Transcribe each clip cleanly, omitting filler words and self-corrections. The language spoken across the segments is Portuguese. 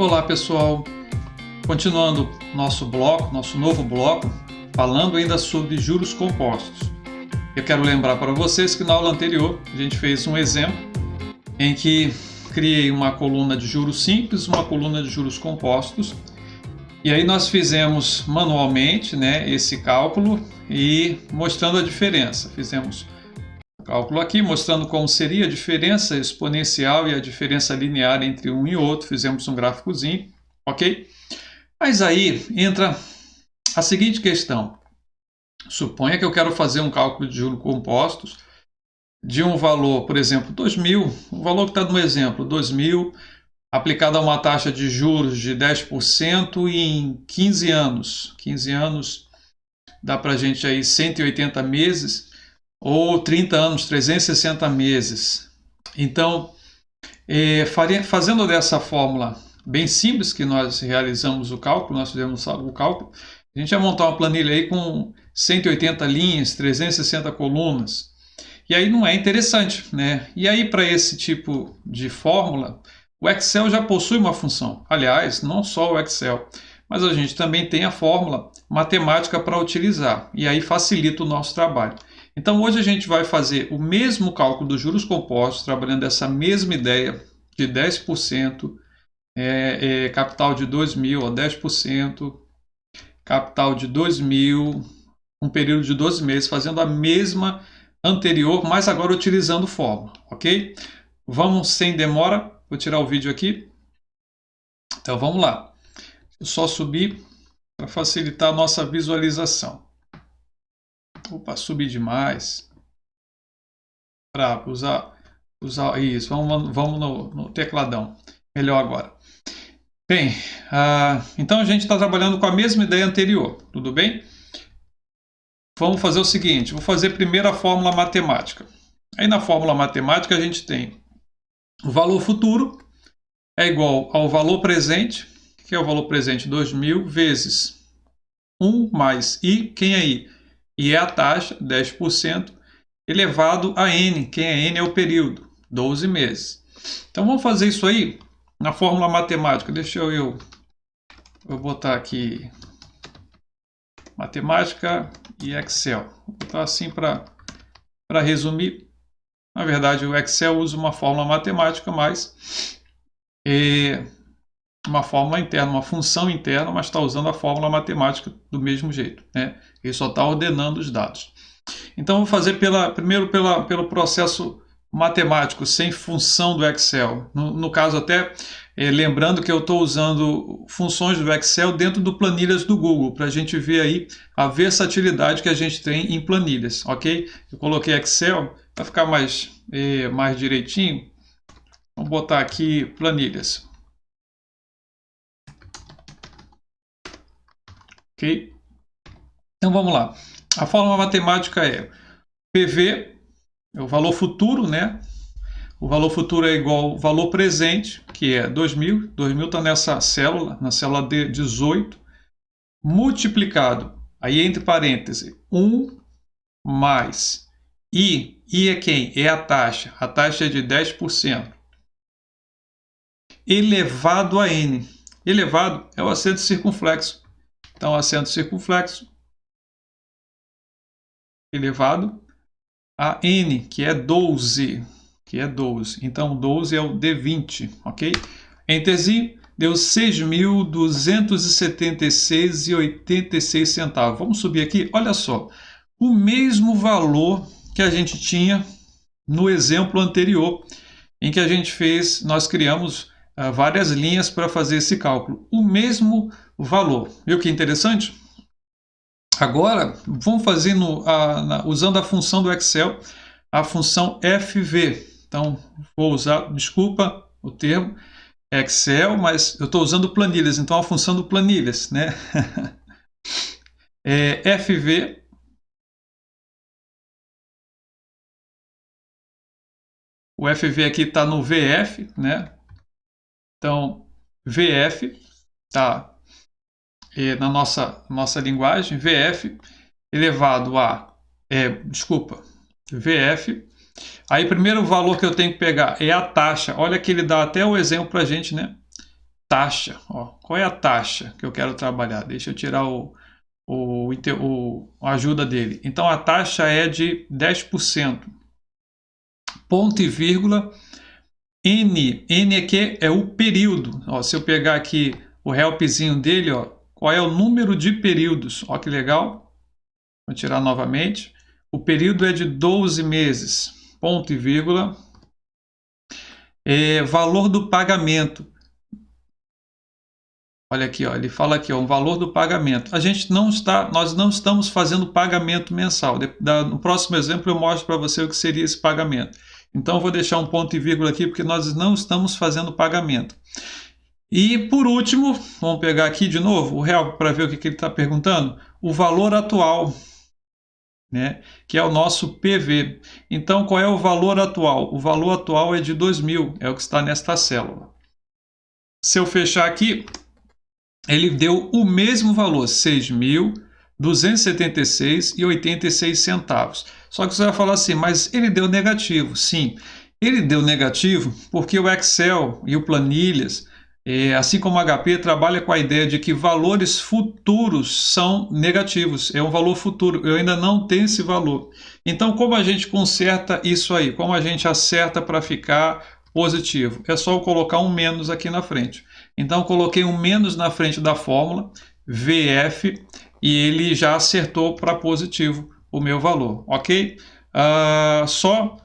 Olá pessoal, continuando nosso novo bloco, falando ainda sobre juros compostos. Eu quero lembrar para vocês que na aula anterior a gente fez um exemplo em que criei uma coluna de juros simples, uma coluna de juros compostos, e aí nós fizemos manualmente, esse cálculo e mostrando a diferença. Fizemos o cálculo aqui mostrando como seria a diferença exponencial e a diferença linear entre um e outro. Fizemos um gráficozinho, ok? Mas aí entra a seguinte questão. Suponha que eu quero fazer um cálculo de juros compostos de um valor, por exemplo, 2.000, o valor que está no exemplo, 2.000, aplicado a uma taxa de juros de 10% em 15 anos. 15 anos dá para a gente aí 180 meses, ou 30 anos, 360 meses. Então, fazendo dessa fórmula bem simples que nós realizamos o cálculo, nós fizemos o cálculo, a gente vai montar uma planilha aí com 180 linhas, 360 colunas. E aí não é interessante, né? E aí para esse tipo de fórmula, o Excel já possui uma função. Aliás, não só o Excel, mas a gente também tem a fórmula matemática para utilizar. E aí facilita o nosso trabalho. Então hoje a gente vai fazer o mesmo cálculo dos juros compostos, trabalhando essa mesma ideia de 10%, capital de 2.000, 10%, capital de 2.000, um período de 12 meses, fazendo a mesma anterior, mas agora utilizando fórmula, ok? Vamos sem demora, vou tirar o vídeo aqui. Então vamos lá. Eu só subir para facilitar a nossa visualização. Opa, subi demais. Para usar isso, vamos no tecladão. Melhor agora. Bem, então a gente está trabalhando com a mesma ideia anterior, tudo bem? Vamos fazer o seguinte, vou fazer primeiro a fórmula matemática. Aí na fórmula matemática a gente tem o valor futuro é igual ao valor presente, que é o valor presente 2.000, vezes 1 mais I, quem é I? I é a taxa, 10%, elevado a N, quem é N é o período, 12 meses. Então vamos fazer isso aí na fórmula matemática. Deixa eu botar aqui matemática e Excel. Vou botar assim para resumir. Na verdade, o Excel usa uma fórmula matemática, mas uma fórmula interna, uma função interna, mas está usando a fórmula matemática do mesmo jeito, né? Ele só está ordenando os dados. Então, vou fazer primeiro pelo processo matemático, sem função do Excel. No caso, até lembrando que eu estou usando funções do Excel dentro do planilhas do Google, para a gente ver aí a versatilidade que a gente tem em planilhas, ok? Eu coloquei Excel para ficar mais direitinho. Vamos botar aqui planilhas. Ok? Então vamos lá. A fórmula matemática é PV, é o valor futuro, né? O valor futuro é igual ao valor presente, que é 2.000. 2.000 está nessa célula, na célula D18, multiplicado, aí entre parênteses, 1 mais I. I é quem? É a taxa. A taxa é de 10%. Elevado a N. Elevado é o acento circunflexo. Então, acento circunflexo elevado a N, que é 12. Então, 12 é o D20, ok? Enterzinho, deu 6.276,86 centavos. Vamos subir aqui, olha só. O mesmo valor que a gente tinha no exemplo anterior, em que nós criamos várias linhas para fazer esse cálculo. O mesmo valor. Viu que interessante? Agora, vamos fazer usando a função do Excel, a função FV. Então, vou usar, desculpa o termo, Excel, mas eu estou usando planilhas, então a função do planilhas, né? FV. O FV aqui está no VF, né? Então, VF está na nossa linguagem, VF elevado a, VF. Aí, primeiro valor que eu tenho que pegar é a taxa. Olha que ele dá até o exemplo para a gente, né? taxa. Ó, qual é a taxa que eu quero trabalhar? Deixa eu tirar a ajuda dele. Então a taxa é de 10%. Ponto e vírgula. N aqui é o período. Ó, se eu pegar aqui o helpzinho dele, ó, qual é o número de períodos? Ó, que legal. Vou tirar novamente. O período é de 12 meses. Ponto e vírgula. Valor do pagamento. Olha aqui, ó, ele fala aqui, ó, o valor do pagamento. Nós não estamos fazendo pagamento mensal. No próximo exemplo eu mostro para você o que seria esse pagamento. Então eu vou deixar um ponto e vírgula aqui porque nós não estamos fazendo pagamento. E por último, vamos pegar aqui de novo o real para ver o que ele está perguntando. O valor atual, né, que é o nosso PV. Então qual é o valor atual? O valor atual é de 2.000, é o que está nesta célula. Se eu fechar aqui, ele deu o mesmo valor, R$ 6.276,86. Só que você vai falar assim, mas ele deu negativo. Sim, ele deu negativo porque o Excel e o Planilhas, assim como o HP, trabalha com a ideia de que valores futuros são negativos. É um valor futuro, eu ainda não tenho esse valor. Então, como a gente conserta isso aí? Como a gente acerta para ficar positivo? É só eu colocar um menos aqui na frente. Então, coloquei um menos na frente da fórmula, VF, e ele já acertou para positivo o meu valor, ok? Só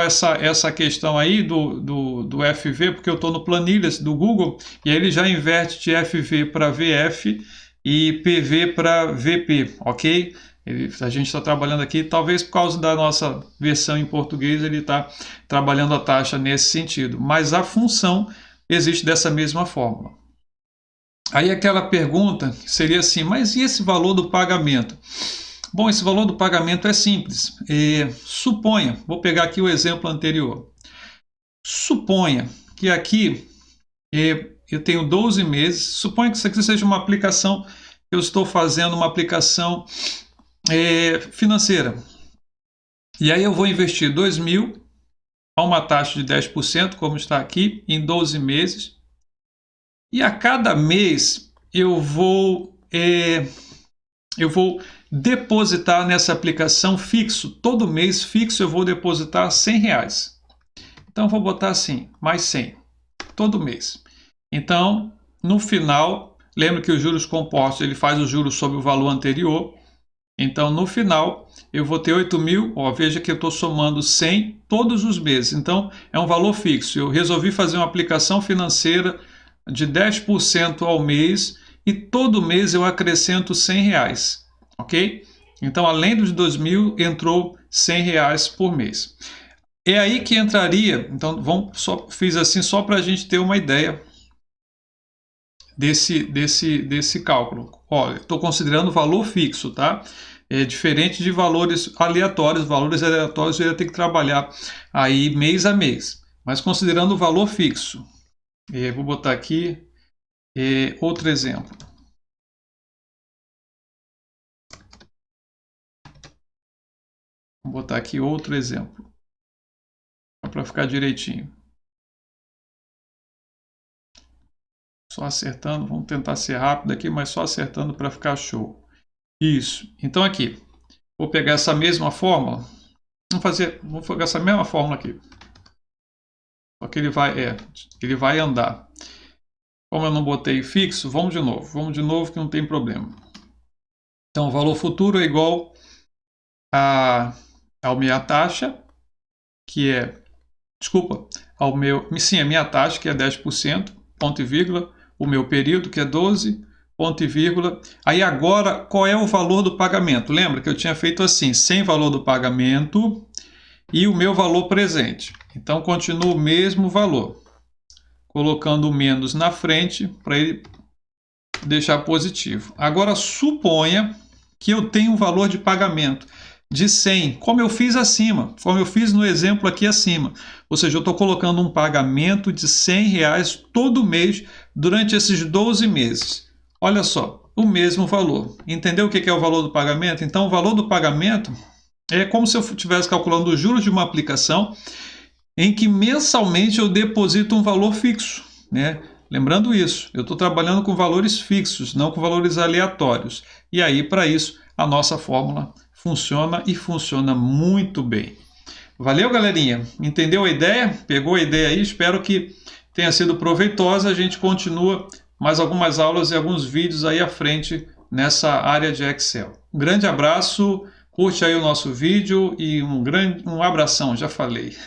essa questão aí do FV, porque eu estou no Planilhas do Google, e aí ele já inverte de FV para VF e PV para VP, ok? A gente está trabalhando aqui, talvez por causa da nossa versão em português, ele está trabalhando a taxa nesse sentido, mas a função existe dessa mesma fórmula. Aí aquela pergunta seria assim, mas e esse valor do pagamento? Bom, esse valor do pagamento é simples. Suponha, vou pegar aqui o exemplo anterior. Suponha que aqui eu tenho 12 meses, suponha que isso aqui seja uma aplicação, eu estou fazendo uma aplicação financeira. E aí eu vou investir 2.000 a uma taxa de 10%, como está aqui, em 12 meses. E a cada mês eu vou depositar nessa aplicação fixo. Todo mês fixo eu vou depositar R$100. Então, vou botar assim, mais 100, todo mês. Então, no final, lembra que os juros compostos, ele faz os juros sobre o valor anterior. Então, no final, eu vou ter 8.000, ó, veja que eu estou somando 100 todos os meses. Então, é um valor fixo. Eu resolvi fazer uma aplicação financeira de 10% ao mês e todo mês eu acrescento R$100, ok? Então, além dos 2.000, entrou R$100 por mês. É aí que entraria, então fiz assim só para a gente ter uma ideia desse cálculo. Olha, estou considerando valor fixo, tá? É diferente de valores aleatórios. Valores aleatórios eu ia ter que trabalhar aí mês a mês. Mas considerando o valor fixo, vou botar aqui outro exemplo. Vou botar aqui outro exemplo, para ficar direitinho. Só acertando, vamos tentar ser rápido aqui, mas só acertando para ficar show. Isso. Então aqui, vou pegar essa mesma fórmula, vamos pegar essa mesma fórmula aqui. Só que ele vai andar. Como eu não botei fixo, vamos de novo que não tem problema. Então, o valor futuro é igual a minha taxa, que é, a minha taxa, que é 10%, ponto e vírgula, o meu período, que é 12, ponto e vírgula. Aí agora, qual é o valor do pagamento? Lembra que eu tinha feito assim, sem valor do pagamento e o meu valor presente. Então, continua o mesmo valor, colocando o menos na frente para ele deixar positivo. Agora, suponha que eu tenho um valor de pagamento de 100, como eu fiz acima, como eu fiz no exemplo aqui acima. Ou seja, eu estou colocando um pagamento de R$100 todo mês durante esses 12 meses. Olha só, o mesmo valor. Entendeu o que é o valor do pagamento? Então, o valor do pagamento é como se eu estivesse calculando os juros de uma aplicação em que mensalmente eu deposito um valor fixo, né? Lembrando isso, eu estou trabalhando com valores fixos, não com valores aleatórios. E aí, para isso, a nossa fórmula funciona e funciona muito bem. Valeu, galerinha? Entendeu a ideia? Pegou a ideia aí? Espero que tenha sido proveitosa. A gente continua mais algumas aulas e alguns vídeos aí à frente nessa área de Excel. Um grande abraço, curte aí o nosso vídeo e um abração, já falei.